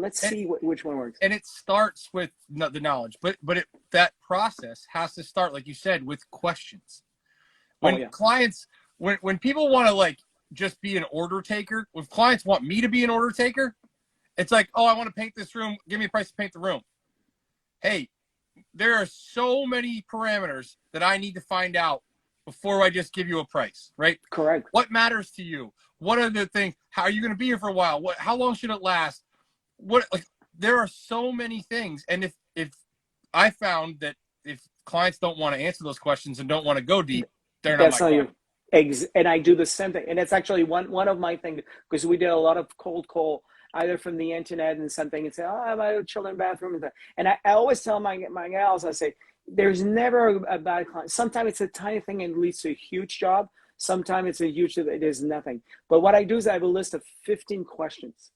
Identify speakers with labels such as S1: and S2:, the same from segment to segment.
S1: let's see which one works.
S2: And it starts with the knowledge, but that process has to start, like you said, with questions. When clients, when people want to like just be an order taker, if clients want me to be an order taker, it's like, oh, I want to paint this room. Give me a price to paint the room. Hey, there are so many parameters that I need to find out before I just give you a price, right?
S1: Correct.
S2: What matters to you? What are the things? How are you going to be here for a while? How long should it last? There are so many things. And if I found that if clients don't want to answer those questions and don't want to go deep, they're not my client.
S1: And I do the same thing. And it's actually one of my things, because we did a lot of cold call, either from the internet and something, and say, oh, I have a children's bathroom. And I always tell my gals, I say, there's never a bad client. Sometimes it's a tiny thing and leads to a huge job. Sometimes it's a huge, there's nothing. But what I do is I have a list of 15 questions.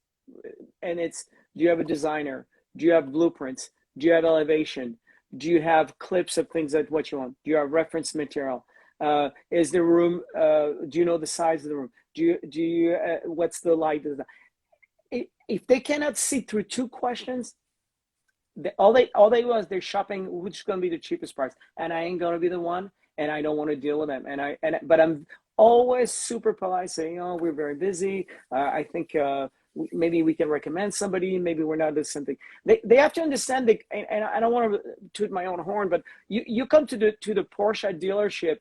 S1: And it's, do you have a designer? Do you have blueprints? Do you have elevation? Do you have clips of things that what you want? Do you have reference material? Is the room, do you know the size of the room? Do you what's the light? If they cannot see through 2 questions, all they was they're shopping which is going to be the cheapest price, and I ain't going to be the one, and I don't want to deal with them. But I'm always super polite, saying, oh, we're very busy. I think maybe we can recommend somebody. Maybe we're not doing something. They have to understand that, and I don't want to toot my own horn, but you come to the Porsche dealership,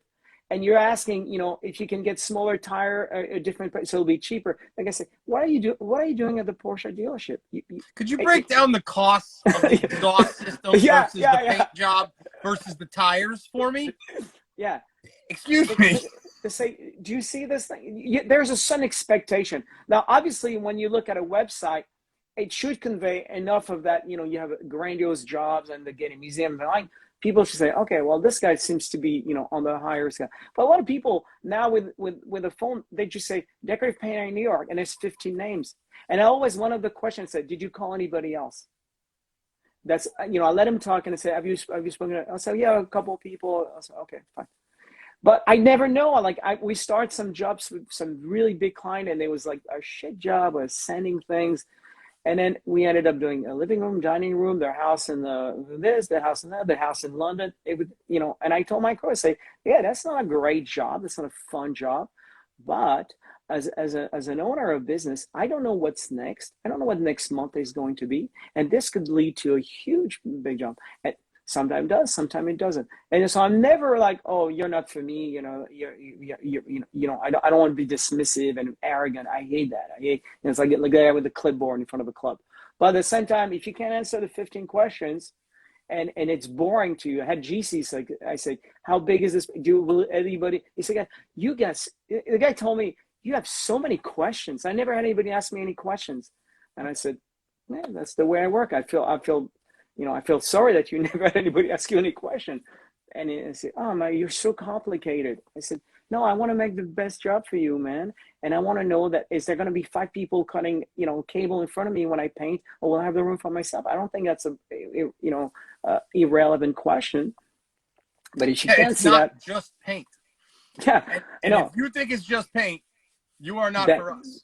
S1: and you're asking, if you can get smaller tire, a different price, so it'll be cheaper. Like I said, what are you doing at the Porsche dealership?
S2: Could you break down the costs of the exhaust system versus the paint job versus the tires for me?
S1: Yeah.
S2: Excuse me.
S1: To say, do you see this thing? There's a certain expectation. Now, obviously, when you look at a website, it should convey enough of that. You have grandiose jobs and the Getty Museum. People should say, okay, well, this guy seems to be, on the higher scale. But a lot of people now with a phone, they just say decorative painter in New York, and there's 15 names. And one of the questions said, did you call anybody else? That's, I let him talk, and I say, have you spoken? I'll say, yeah, a couple of people. I'll say, okay, fine. But I never know. We start some jobs with some really big client, and it was like a shit job of sending things. And then we ended up doing a living room, dining room, their house in their house in that, their house in London. It would, and I told my crew, I say, yeah, that's not a great job. That's not a fun job. But as an owner of business, I don't know what's next. I don't know what next month is going to be. And this could lead to a huge, big job. And sometimes it does, sometimes it doesn't. And so I'm never like, oh, you're not for me. I don't want to be dismissive and arrogant. I hate that. I hate, it's like the guy with the clipboard in front of a club. But at the same time, if you can't answer the 15 questions and it's boring to you, I had GC, I say, how big is this? Will anybody? He said, you guys, the guy told me, you have so many questions. I never had anybody ask me any questions. And I said, man, that's the way I work. I feel sorry that you never had anybody ask you any question. And he said, oh, man, you're so complicated. I said, no, I want to make the best job for you, man. And I want to know that, is there going to be 5 people cutting, cable in front of me when I paint, or will I have the room for myself? I don't think that's a irrelevant question. But if you can't see that.
S2: It's not just paint.
S1: Yeah.
S2: And if you think it's just paint, you are not for us.